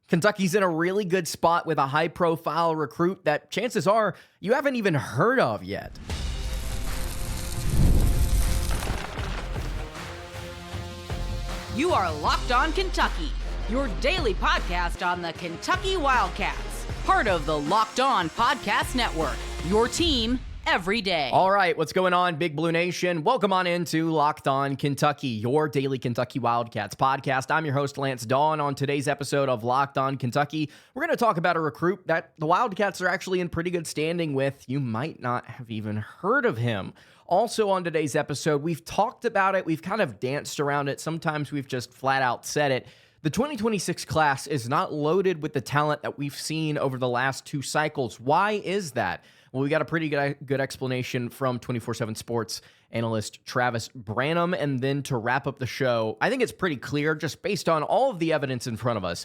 Kentucky's in a really good spot with a high-profile recruit that chances are you haven't even heard of yet. You are Locked On Kentucky, your daily podcast on the Kentucky Wildcats, part of the Locked On Podcast Network, your team every day. All right, what's going on, Big Blue Nation? Welcome on into Locked On Kentucky, your daily Kentucky Wildcats podcast. I'm your host, Lance Dawe, and on today's episode of Locked On Kentucky, we're going to talk about a recruit that the Wildcats are actually in pretty good standing with. You might not have even heard of him. Also on today's episode, we've talked about it, we've kind of danced around it, sometimes we've just flat out said it. The 2026 class is not loaded with the talent that we've seen over the last two cycles. Why is that? Well, we got a pretty good explanation from 24/7 Sports analyst Travis Branham. And then to wrap up the show, I think it's pretty clear, just based on all of the evidence in front of us,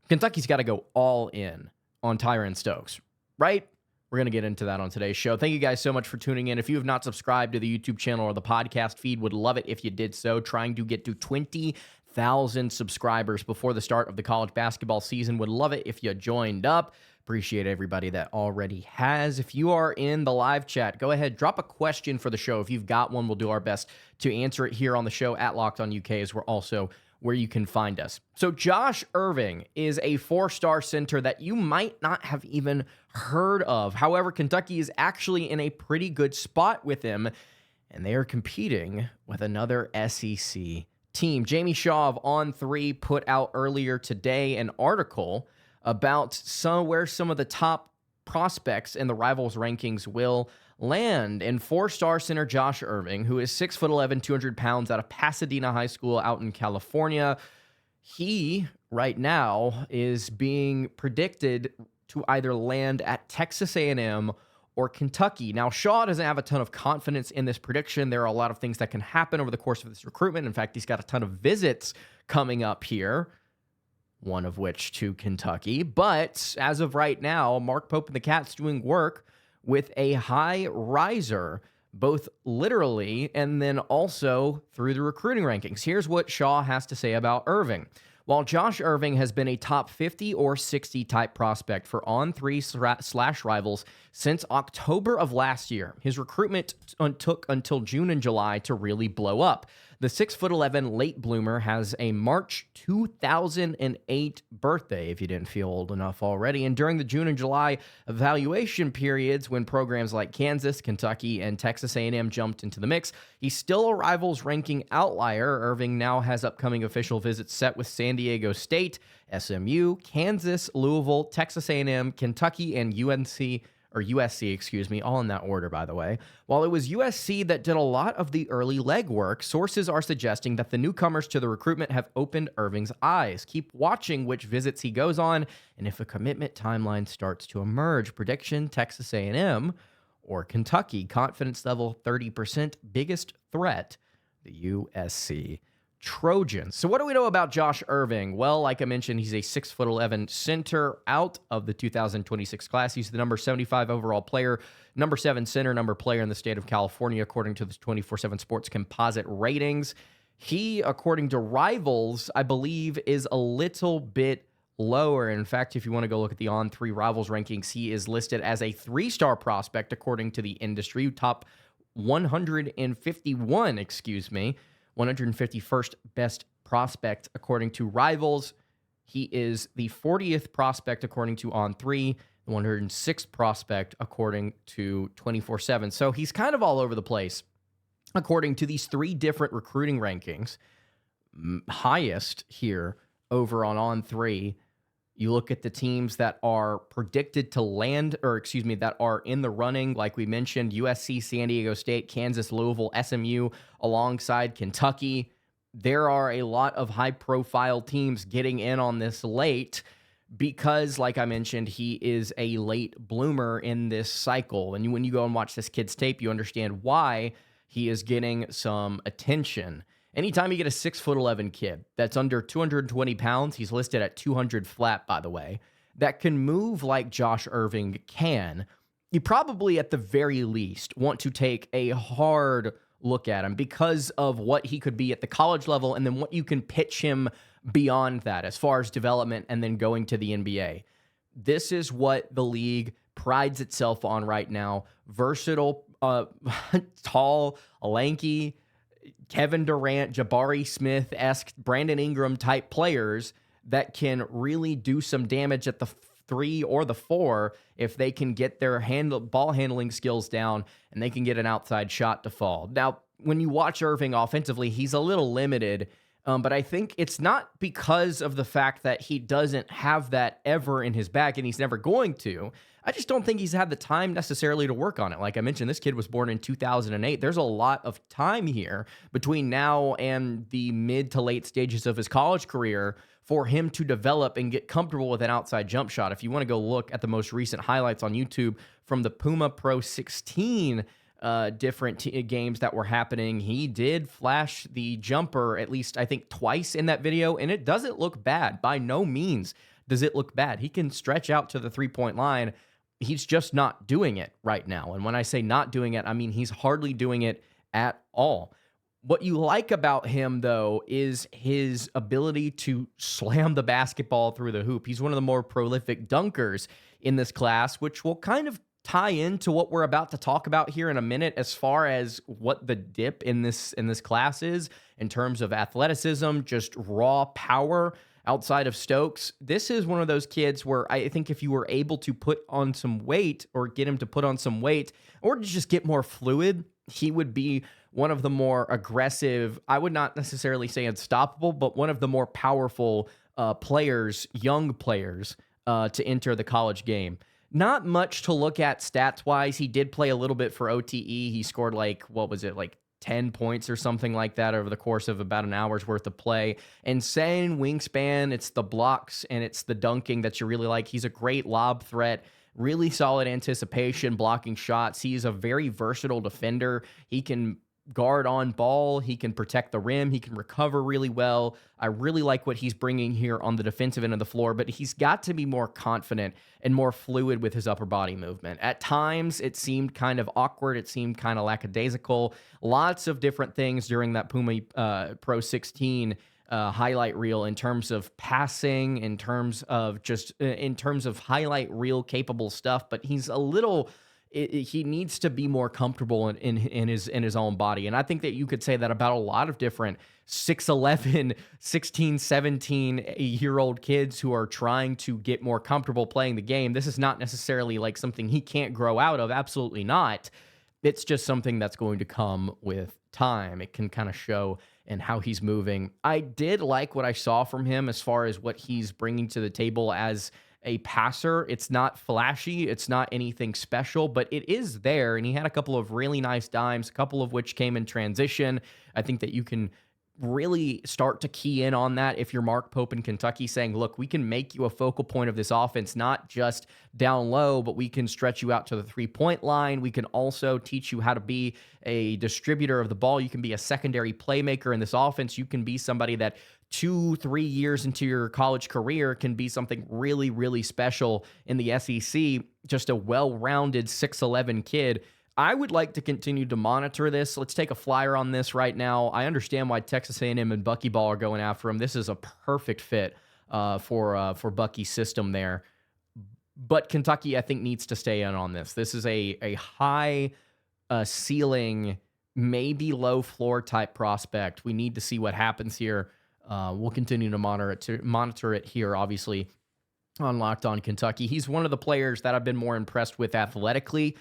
Kentucky's got to go all in on Tyran Stokes, right? We're going to get into that on today's show. Thank you guys so much for tuning in. If you have not subscribed to the YouTube channel or the podcast feed, would love it if you did so. Trying to get to 20,000 subscribers before the start of the college basketball season. Would love it if you joined up. Appreciate everybody that already has. If you are in the live chat, go ahead, drop a question for the show. If you've got one, we'll do our best to answer it here on the show at Locked On UK, as we're also where you can find us. So Josh Irving is a four-star center that you might not have even heard of. However, Kentucky is actually in a pretty good spot with him, and they are competing with another SEC team. Jamie Shaw of On3 put out earlier today an article about where some of the top prospects in the Rivals rankings will land. And four-star center Josh Irving, who is 6'11", 200 pounds, out of Pasadena High School out in California, he right now is being predicted to either land at Texas A&M or Kentucky. Now, Shaw doesn't have a ton of confidence in this prediction. There are a lot of things that can happen over the course of this recruitment. In fact, he's got a ton of visits coming up here, one of which to Kentucky. But as of right now, Mark Pope and the Cats doing work with a high riser, both literally and then also through the recruiting rankings. Here's what Shaw has to say about Irving. While Josh Irving has been a top 50 or 60 type prospect for On3/Rivals since October of last year, his recruitment took until June and July to really blow up. The 6'11" late bloomer has a March 2008 birthday, if you didn't feel old enough already. And during the June and July evaluation periods, when programs like Kansas, Kentucky, and Texas A&M jumped into the mix, he's still a Rivals ranking outlier. Irving now has upcoming official visits set with San Diego State, SMU, Kansas, Louisville, Texas A&M, Kentucky, and USC, all in that order, by the way. While it was USC that did a lot of the early legwork, sources are suggesting that the newcomers to the recruitment have opened Irving's eyes. Keep watching which visits he goes on, and if a commitment timeline starts to emerge. Prediction, Texas A&M or Kentucky. Confidence level 30%. Biggest threat, the USC Trojans. So what do we know about Josh Irving? Well, like I mentioned, he's a 6'11" center out of the 2026 class. He's the number 75 overall player, number 7 center, number player in the state of California, according to the 24/7 Sports composite ratings. He, according to Rivals, I believe, is a little bit lower. In fact, if you want to go look at the On3 Rivals rankings, he is listed as a 3-star prospect, according to the industry, top 151st best prospect according to Rivals. He is the 40th prospect according to On3, the 106th prospect according to 24/7. So he's kind of all over the place according to these 3 different recruiting rankings. Highest here over on On3. You look at the teams that are predicted to land, that are in the running, like we mentioned, USC, San Diego State, Kansas, Louisville, SMU, alongside Kentucky. There are a lot of high-profile teams getting in on this late because, like I mentioned, he is a late bloomer in this cycle. And when you go and watch this kid's tape, you understand why he is getting some attention. Anytime you get a 6'11" kid that's under 220 pounds, he's listed at 200 flat, by the way, that can move like Josh Irving can, you probably at the very least want to take a hard look at him because of what he could be at the college level and then what you can pitch him beyond that as far as development and then going to the NBA. This is what the league prides itself on right now. Versatile, tall, lanky, Kevin Durant, Jabari Smith-esque, Brandon Ingram type players that can really do some damage at the 3 or the 4 if they can get their ball handling skills down and they can get an outside shot to fall. Now, when you watch Irving offensively, he's a little limited, but I think it's not because of the fact that he doesn't have that ever in his bag and he's never going to. I just don't think he's had the time necessarily to work on it. Like I mentioned, this kid was born in 2008. There's a lot of time here between now and the mid to late stages of his college career for him to develop and get comfortable with an outside jump shot. If you want to go look at the most recent highlights on YouTube from the Puma Pro 16 different games that were happening, he did flash the jumper at least, I think, twice in that video, and it doesn't look bad. By no means does it look bad. He can stretch out to the three-point line. He's just not doing it right now. And when I say not doing it, I mean he's hardly doing it at all. What you like about him, though, is his ability to slam the basketball through the hoop. He's one of the more prolific dunkers in this class, which will kind of tie into what we're about to talk about here in a minute as far as what the dip in this class is in terms of athleticism, just raw power. Outside of Stokes, this is one of those kids where I think if you were able to put on some weight or get him to put on some weight or to just get more fluid, he would be one of the more aggressive, I would not necessarily say unstoppable, but one of the more powerful players, young players, to enter the college game. Not much to look at stats-wise. He did play a little bit for OTE. He scored 10 points or something like that over the course of about an hour's worth of play. Insane wingspan. It's the blocks and it's the dunking that you really like. He's a great lob threat. Really solid anticipation, blocking shots. He's a very versatile defender. He can guard on ball. He can protect the rim. He can recover really well. I really like what he's bringing here on the defensive end of the floor, but he's got to be more confident and more fluid with his upper body movement. At times, it seemed kind of awkward. It seemed kind of lackadaisical. Lots of different things during that Puma Pro 16 highlight reel in terms of passing, in terms of highlight reel capable stuff, but he's a little... he needs to be more comfortable in his own body. And I think that you could say that about a lot of different 6'11", 16, 17-year-old kids who are trying to get more comfortable playing the game. This is not necessarily like something he can't grow out of. Absolutely not. It's just something that's going to come with time. It can kind of show in how he's moving. I did like what I saw from him as far as what he's bringing to the table as a passer. It's not flashy. It's not anything special, but it is there. And he had a couple of really nice dimes, a couple of which came in transition. I think that you can really start to key in on that if you're Mark Pope in Kentucky, saying, look, we can make you a focal point of this offense, not just down low, but we can stretch you out to the three-point line. We can also teach you how to be a distributor of the ball. You can be a secondary playmaker in this offense. You can be somebody that 2-3 years into your college career can be something really, really special in the SEC. Just a well-rounded 6'11" kid. I would like to continue to monitor this. Let's take a flyer on this right now. I understand why Texas A&M and Buckyball are going after him. This is a perfect fit for Bucky's system there. But Kentucky, I think, needs to stay in on this. This is a high ceiling, maybe low floor type prospect. We need to see what happens here. We'll continue to monitor it here, obviously, on Locked On Kentucky. He's one of the players that I've been more impressed with athletically.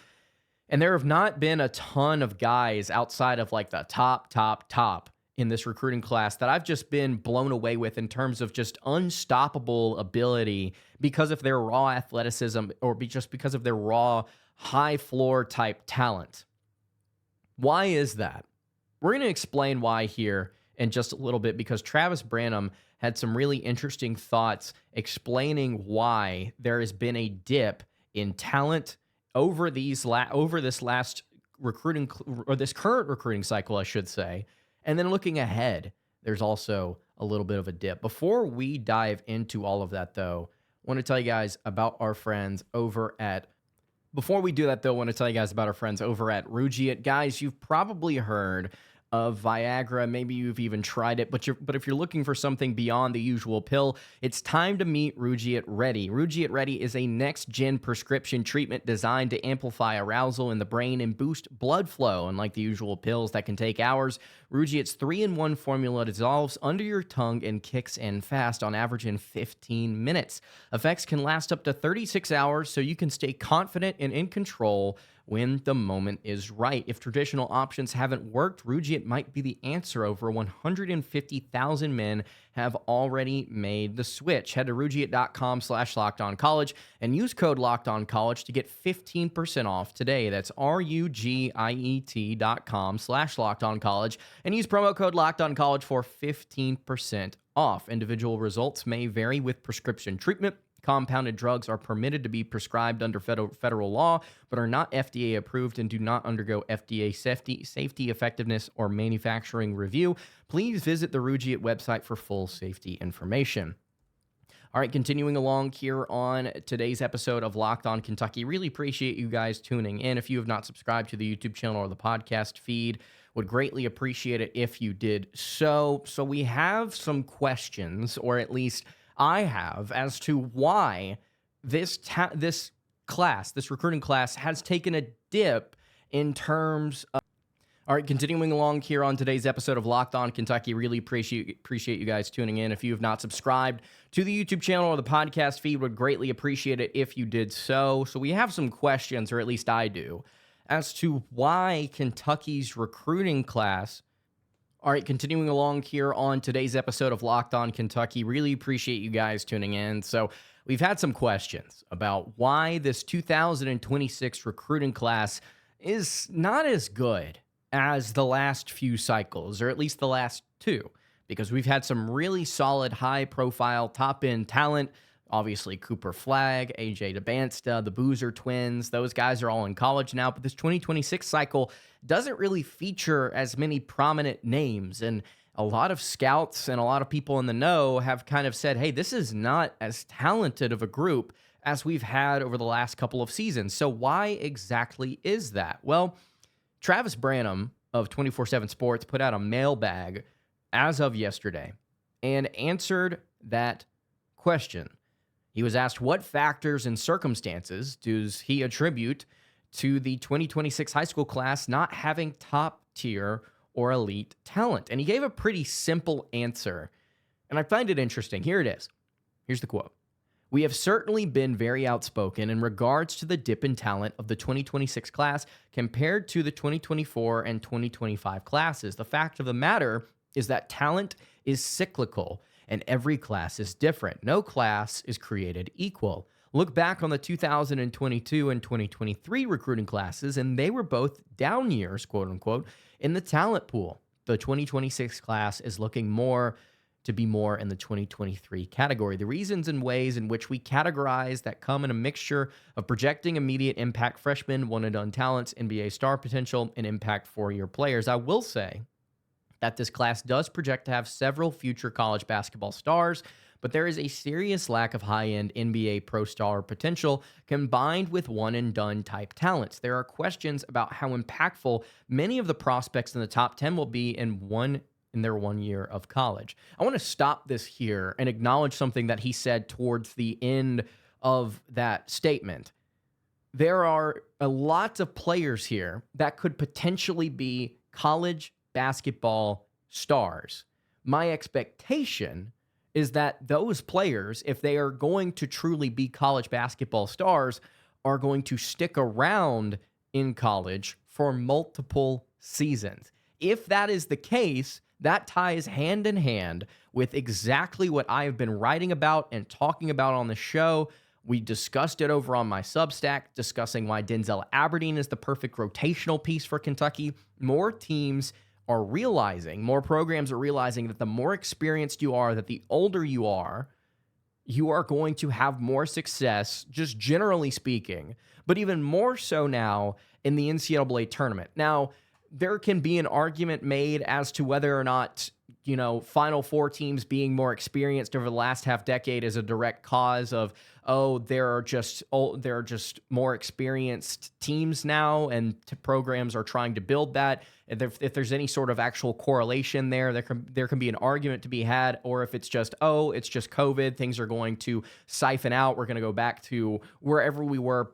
And there have not been a ton of guys outside of like the top in this recruiting class that I've just been blown away with in terms of just unstoppable ability because of their raw athleticism or just because of their raw high floor type talent. Why is that? We're going to explain why here in just a little bit, because Travis Branham had some really interesting thoughts explaining why there has been a dip in talent over this last recruiting, or this current recruiting cycle, I should say. And then looking ahead, there's also a little bit of a dip. Before we dive into all of that, though, I want to tell you guys about our friends over at Rugiet. Guys, you've probably heard of Viagra. Maybe you've even tried it, but if you're looking for something beyond the usual pill, it's time to meet Rugiet Ready. Rugiet Ready is a next-gen prescription treatment designed to amplify arousal in the brain and boost blood flow. Unlike the usual pills that can take hours, Rugiet's 3-in-1 formula dissolves under your tongue and kicks in fast, on average in 15 minutes. Effects can last up to 36 hours, so you can stay confident and in control when the moment is right. If traditional options haven't worked, Rugiet might be the answer. Over 150,000 men have already made the switch. Head to rugiet.com/lockedoncollege and use code LockedOnCollege to get 15% off today. That's rugiet.com/lockedoncollege and use promo code LockedOnCollege for 15% off. Individual results may vary with prescription treatment. Compounded drugs are permitted to be prescribed under federal law, but are not FDA approved and do not undergo FDA safety, effectiveness, or manufacturing review. Please visit the Rugiet website for full safety information. All right, continuing along here on today's episode of Locked On Kentucky. Really appreciate you guys tuning in. If you have not subscribed to the YouTube channel or the podcast feed, would greatly appreciate it if you did so. So we have some questions, or at least I have, as to why this recruiting class has taken a dip in terms of. All right, continuing along here on today's episode of Locked On Kentucky. Really appreciate you guys tuning in. If you have not subscribed to the YouTube channel or the podcast feed, would greatly appreciate it if you did so. So we have some questions, or at least I do, as to why Kentucky's recruiting class. All right, continuing along here on today's episode of Locked On Kentucky. Really appreciate you guys tuning in. So we've had some questions about why this 2026 recruiting class is not as good as the last few cycles, or at least the last two, because we've had some really solid, high-profile, top-end talent. Obviously, Cooper Flagg, AJ DeBansta, the Boozer twins, those guys are all in college now. But this 2026 cycle doesn't really feature as many prominent names. And a lot of scouts and a lot of people in the know have kind of said, hey, this is not as talented of a group as we've had over the last couple of seasons. So why exactly is that? Well, Travis Branham of 24/7 Sports put out a mailbag as of yesterday and answered that question. He was asked what factors and circumstances does he attribute to the 2026 high school class not having top-tier or elite talent. And he gave a pretty simple answer, and I find it interesting. Here it is. Here's the quote. We have certainly been very outspoken in regards to the dip in talent of the 2026 class compared to the 2024 and 2025 classes. The fact of the matter is that talent is cyclical, and every class is different. No class is created equal. Look back on the 2022 and 2023 recruiting classes, and they were both down years, quote unquote, in the talent pool. The 2026 class is looking more to be more in the 2023 category. The reasons and ways in which we categorize that come in a mixture of projecting immediate impact freshmen, one-and-done talents, NBA star potential, and impact four-year players. I will say that this class does project to have several future college basketball stars, but there is a serious lack of high-end NBA pro star potential combined with one-and-done type talents. There are questions about how impactful many of the prospects in the top 10 will be in their 1 year of college. I want to stop this here and acknowledge something that he said towards the end of that statement. There are a lot of players here that could potentially be college basketball stars. My expectation is that those players, if they are going to truly be college basketball stars, are going to stick around in college for multiple seasons. If that is the case, that ties hand in hand with exactly what I've been writing about and talking about on the show. We discussed it over on my Substack, discussing why Denzel Aberdeen is the perfect rotational piece for Kentucky. More programs are realizing that the more experienced you are, that the older you are going to have more success, just generally speaking, but even more so now in the NCAA tournament. Now, there can be an argument made as to whether or not Final Four teams being more experienced over the last half decade is a direct cause of, there are just more experienced teams now, and programs are trying to build that. If there's any sort of actual correlation there can be an argument to be had, or if it's just COVID, things are going to siphon out. We're going to go back to wherever we were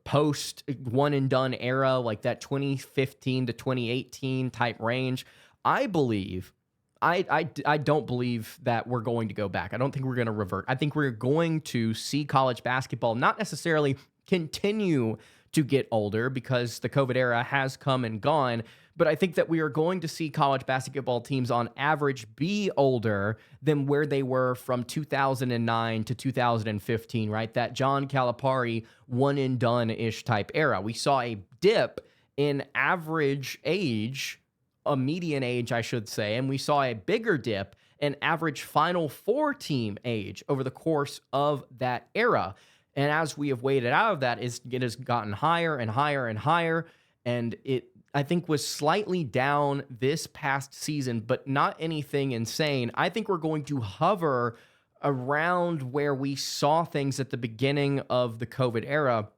post one and done era, like that 2015 to 2018 type range. I don't believe that we're going to go back. I don't think we're going to revert. I think we're going to see college basketball not necessarily continue to get older, because the COVID era has come and gone, but I think that we are going to see college basketball teams on average be older than where they were from 2009 to 2015, right? That John Calipari one and done-ish type era. We saw a dip in average age, a median age, I should say, and we saw a bigger dip in average Final Four team age over the course of that era. And as we have waded out of that, it has gotten higher and higher and higher, and it, I think, was slightly down this past season, but not anything insane. I think we're going to hover around where we saw things at the beginning of the COVID era,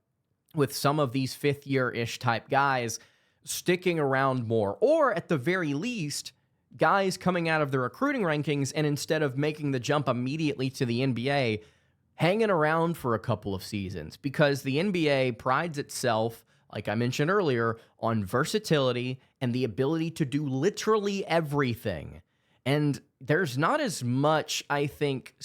with some of these fifth-year-ish type guys sticking around more, or at the very least, guys coming out of the recruiting rankings and instead of making the jump immediately to the NBA, hanging around for a couple of seasons, because the NBA prides itself, like I mentioned earlier, on versatility and the ability to do literally everything. And there's not as much, I think,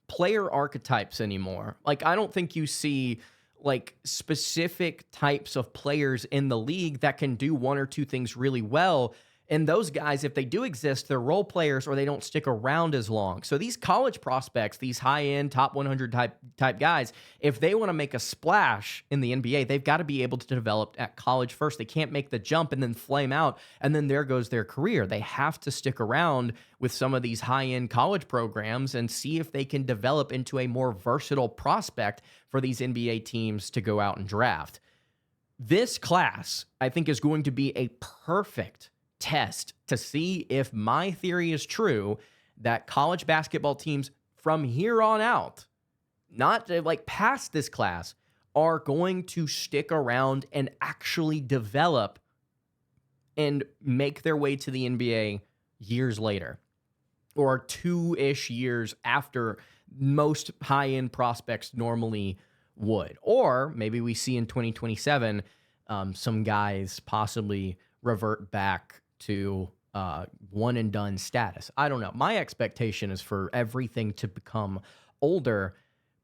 player archetypes anymore. Like, I don't think you see like specific types of players in the league that can do one or two things really well. And those guys, if they do exist, they're role players or they don't stick around as long. So these college prospects, these high-end top 100 type guys, if they want to make a splash in the NBA, they've got to be able to develop at college first. They can't make the jump and then flame out, and then there goes their career. They have to stick around with some of these high-end college programs and see if they can develop into a more versatile prospect for these NBA teams to go out and draft. This class, I think, is going to be a perfect test to see if my theory is true, that college basketball teams from here on out, not like past this class, are going to stick around and actually develop and make their way to the NBA years later, or 2-ish years after most high-end prospects normally would. Or maybe we see in 2027 some guys possibly revert back to one and done status. I don't know. My expectation is for everything to become older,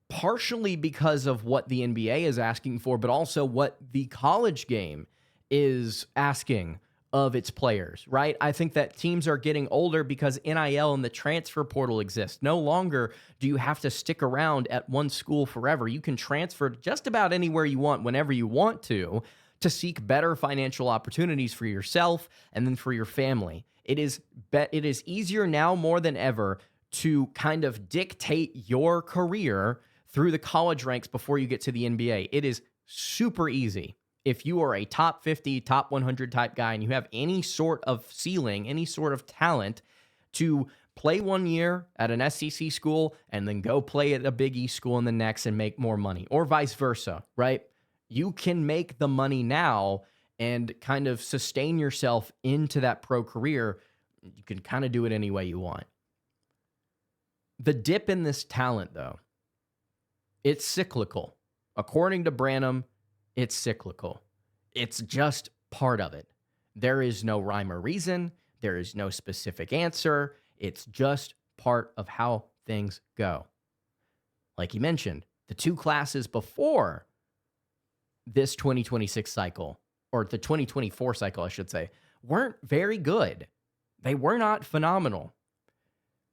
partially because of what the NBA is asking for, but also what the college game is asking of its players, right? I think that teams are getting older because NIL and the transfer portal exists. No longer do you have to stick around at one school forever. You can transfer just about anywhere you want, whenever you want to seek better financial opportunities for yourself and then for your family. It is easier now more than ever to kind of dictate your career through the college ranks before you get to the NBA. It is super easy. If you are a top 50, top 100 type guy and you have any sort of ceiling, any sort of talent, to play 1 year at an SEC school and then go play at a Big East school in the next and make more money, or vice versa, right? You can make the money now and kind of sustain yourself into that pro career. You can kind of do it any way you want. The dip in this talent, though, it's cyclical. According to Branham, it's cyclical. It's just part of it. There is no rhyme or reason. There is no specific answer. It's just part of how things go. Like you mentioned, the two classes before this 2026 cycle, or the 2024 cycle, I should say, weren't very good. They were not phenomenal.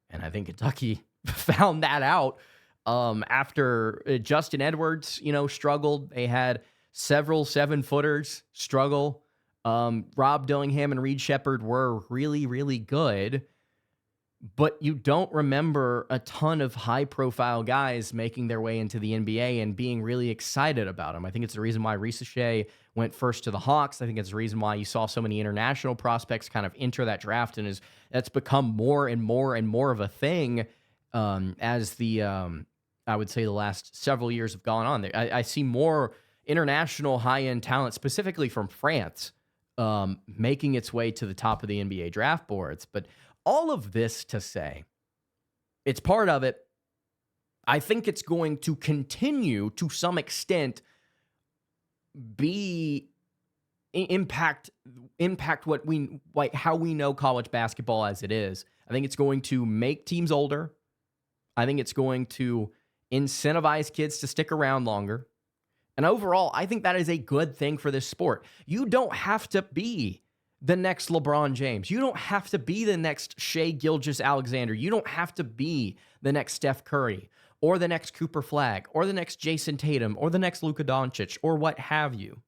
And I think Kentucky found that out after Justin Edwards, struggled. They had several 7-footers struggle. Rob Dillingham and Reed Shepherd were really, really good. but you don't remember a ton of high-profile guys making their way into the NBA and being really excited about them. I think it's the reason why Reese Shea went first to the Hawks. I think it's the reason why you saw so many international prospects kind of enter that draft, and that's become more and more and more of a thing as I would say the last several years have gone on. I see more international high-end talent, specifically from France, making its way to the top of the NBA draft boards. But all of this to say, it's part of it. I think it's going to continue to some extent impact how we know college basketball as it is. I think it's going to make teams older. I think it's going to incentivize kids to stick around longer. And overall, I think that is a good thing for this sport. You don't have to be the next LeBron James. You don't have to be the next Shai Gilgeous-Alexander. You don't have to be the next Steph Curry or the next Cooper Flagg or the next Jason Tatum or the next Luka Doncic or what have you.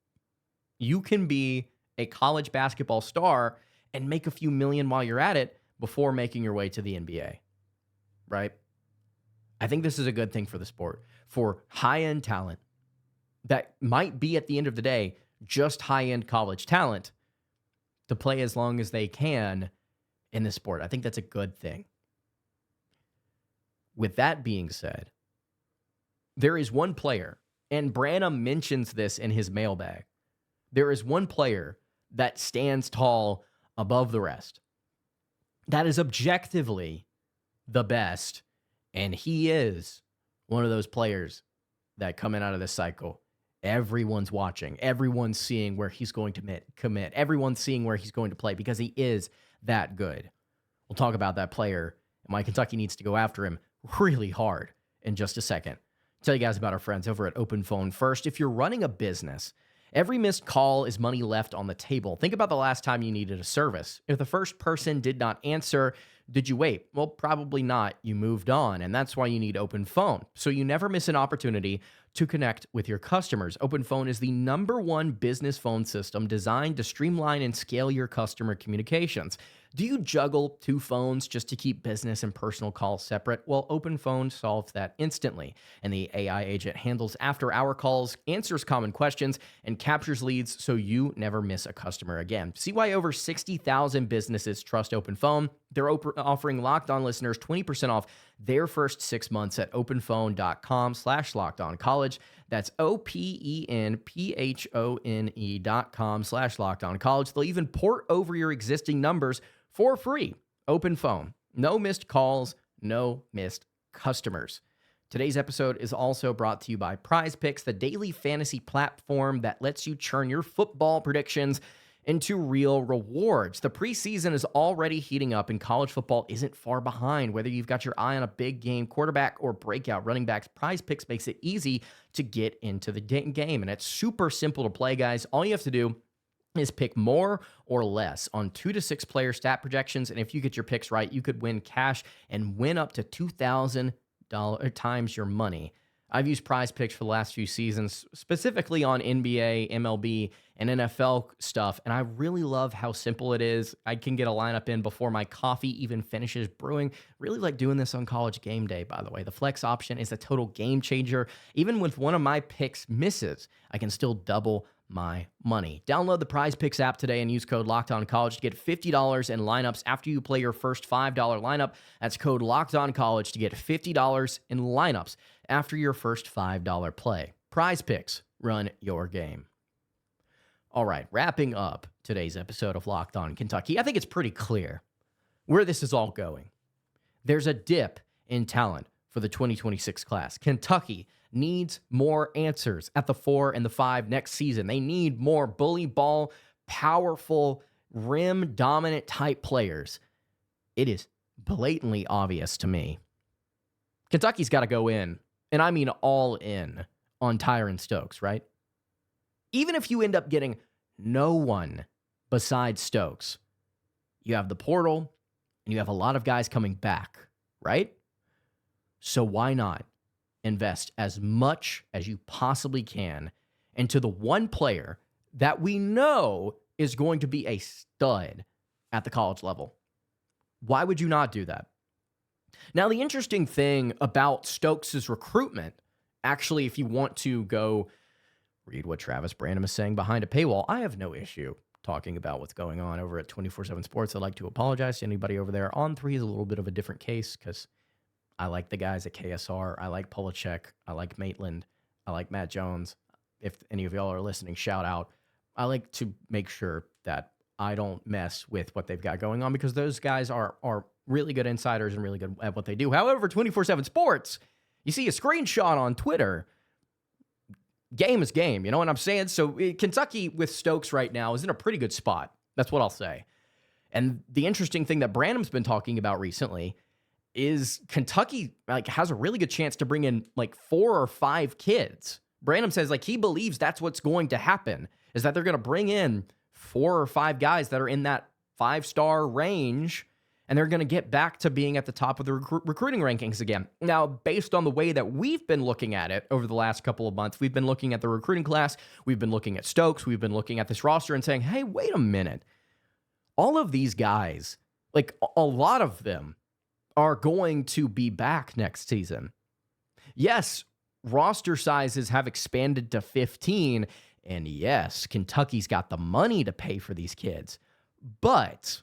You can be a college basketball star and make a few million while you're at it before making your way to the NBA, right? I think this is a good thing for the sport, for high-end talent that might be, at the end of the day, just high-end college talent to play as long as they can in the sport. I think that's a good thing. With that being said, there is one player, and Branham mentions this in his mailbag. There is one player that stands tall above the rest. That is objectively the best, and he is one of those players that coming out of this cycle, everyone's watching. Everyone's seeing where he's going to commit. Everyone's seeing where he's going to play because he is that good. We'll talk about that player and why Kentucky needs to go after him really hard in just a second. Tell you guys about our friends over at Open Phone first. If you're running a business, every missed call is money left on the table. Think about the last time you needed a service. If the first person did not answer, did you wait? Well, probably not. You moved on, and that's why you need Open Phone, so you never miss an opportunity to connect with your customers. Open Phone is the #1 business phone system designed to streamline and scale your customer communications. Do you juggle 2 phones just to keep business and personal calls separate? Well, Open Phone solves that instantly, and the AI agent handles after-hour calls, answers common questions, and captures leads so you never miss a customer again. See why over 60,000 businesses trust Open Phone. They're offering Locked On listeners 20% off their first 6 months at openphone.com/lockedoncollege. That's openphone.com/lockedoncollege. They'll even port over your existing numbers for free. Open Phone. No missed calls, no missed customers. Today's episode is also brought to you by Prize Picks, the daily fantasy platform that lets you turn your football predictions into real rewards. The preseason is already heating up, and college football isn't far behind. Whether you've got your eye on a big game quarterback or breakout running backs, Prize Picks makes it easy to get into the game. And it's super simple to play, guys. All you have to do is pick more or less on 2 to 6 player stat projections. And if you get your picks right, you could win cash and win up to $2,000 times your money. I've used Prize Picks for the last few seasons, specifically on NBA, MLB, and NFL stuff, and I really love how simple it is. I can get a lineup in before my coffee even finishes brewing. Really like doing this on College Game Day, by the way. The flex option is a total game changer. Even with one of my picks misses, I can still double my money. Download the Prize Picks app today and use code LOCKEDONCollege to get $50 in lineups after you play your first $5 lineup. That's code LOCKEDONCollege to get $50 in lineups after your first $5 play. Prize Picks, run your game. All right, wrapping up today's episode of Locked On Kentucky, I think it's pretty clear where this is all going. There's a dip in talent for the 2026 class. Kentucky needs more answers at the 4 and the 5 next season. They need more bully ball, powerful, rim dominant type players. It is blatantly obvious to me. Kentucky's got to go in, and I mean all in, on Tyran Stokes, right? Even if you end up getting no one besides Stokes, you have the portal and you have a lot of guys coming back, right? So why not invest as much as you possibly can into the one player that we know is going to be a stud at the college level? Why would you not do that? Now, the interesting thing about Stokes' recruitment, actually, if you want to go read what Travis Branham is saying behind a paywall, I have no issue talking about what's going on over at 24/7 Sports. I'd like to apologize to anybody over there. On 3 is a little bit of a different case because I like the guys at KSR. I like Polachek. I like Maitland. I like Matt Jones. If any of y'all are listening, shout out. I like to make sure that I don't mess with what they've got going on because those guys are really good insiders and really good at what they do. However, 24/7 Sports, you see a screenshot on Twitter. Game is game, you know what I'm saying? So Kentucky with Stokes right now is in a pretty good spot. That's what I'll say. And the interesting thing that Branham's been talking about recently is Kentucky has a really good chance to bring in 4 or 5 kids. Branham says he believes that's what's going to happen, is that they're going to bring in 4 or 5 guys that are in that 5-star range, and they're going to get back to being at the top of the recruiting rankings again. Now, based on the way that we've been looking at it over the last couple of months, we've been looking at the recruiting class, we've been looking at Stokes, we've been looking at this roster and saying, hey, wait a minute. All of these guys, a lot of them, are going to be back next season. Yes, roster sizes have expanded to 15, and yes, Kentucky's got the money to pay for these kids. But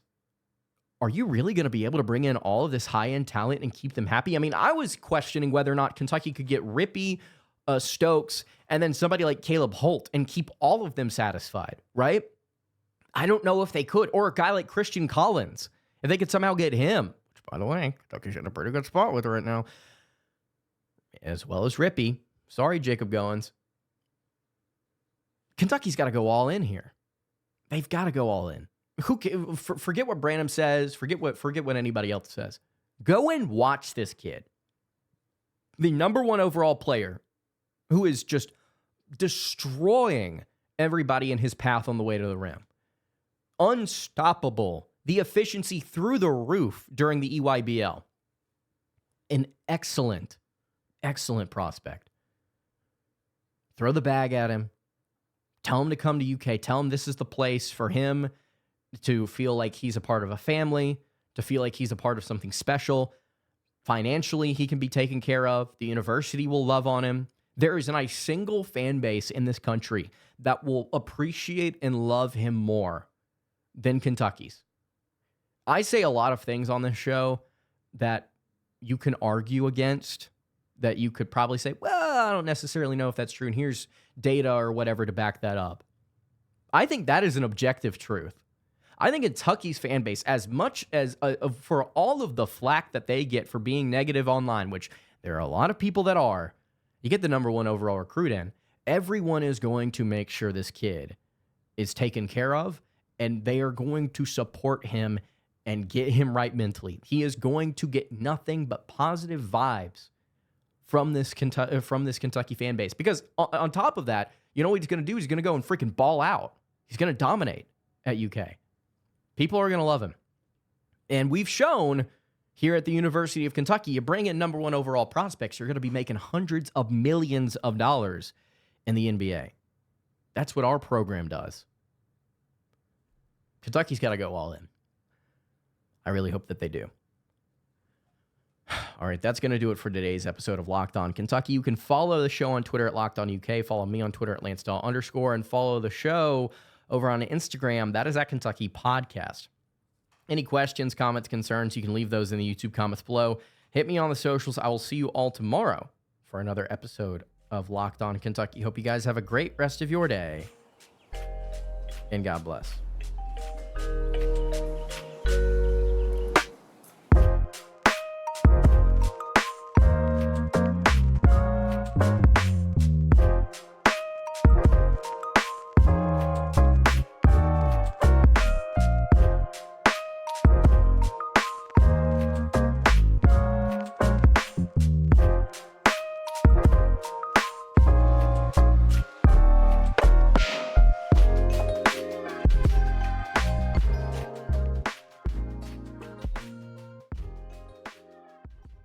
are you really going to be able to bring in all of this high-end talent and keep them happy? I mean, I was questioning whether or not Kentucky could get Rippy, Stokes, and then somebody like Caleb Holt and keep all of them satisfied, right? I don't know if they could. Or a guy like Christian Collins, if they could somehow get him, which, by the way, Kentucky's in a pretty good spot with it right now, as well as Rippy. Sorry, Jacob Goins. Kentucky's got to go all in here. They've got to go all in. Forget what Branham says. Forget what anybody else says. Go and watch this kid. The number 1 overall player who is just destroying everybody in his path on the way to the rim. Unstoppable. The efficiency through the roof during the EYBL. An excellent prospect. Throw the bag at him. Tell him to come to UK. Tell him this is the place for him to feel like he's a part of a family, to feel like he's a part of something special. Financially, he can be taken care of. The university will love on him. There isn't a single fan base in this country that will appreciate and love him more than Kentucky's. I say a lot of things on this show that you can argue against, that you could probably say, well, I don't necessarily know if that's true, and here's data or whatever to back that up. I think that is an objective truth. I think Kentucky's fan base, as much as for all of the flack that they get for being negative online, which there are a lot of people that are, you get the number 1 overall recruit in, everyone is going to make sure this kid is taken care of, and they are going to support him and get him right mentally. He is going to get nothing but positive vibes from this Kentucky fan base. Because on top of that, you know what he's going to do? He's going to go and freaking ball out. He's going to dominate at UK. People are going to love him. And we've shown here at the University of Kentucky, you bring in number 1 overall prospects, you're going to be making hundreds of millions of dollars in the NBA. That's what our program does. Kentucky's got to go all in. I really hope that they do. All right, that's going to do it for today's episode of Locked On Kentucky. You can follow the show on Twitter at Locked On UK, follow me on Twitter at @LanceDawe_, and follow the show over on Instagram. That is at Kentucky Podcast. Any questions, comments, concerns, you can leave those in the YouTube comments below. Hit me on the socials. I will see you all tomorrow for another episode of Locked On Kentucky. Hope you guys have a great rest of your day, and God bless.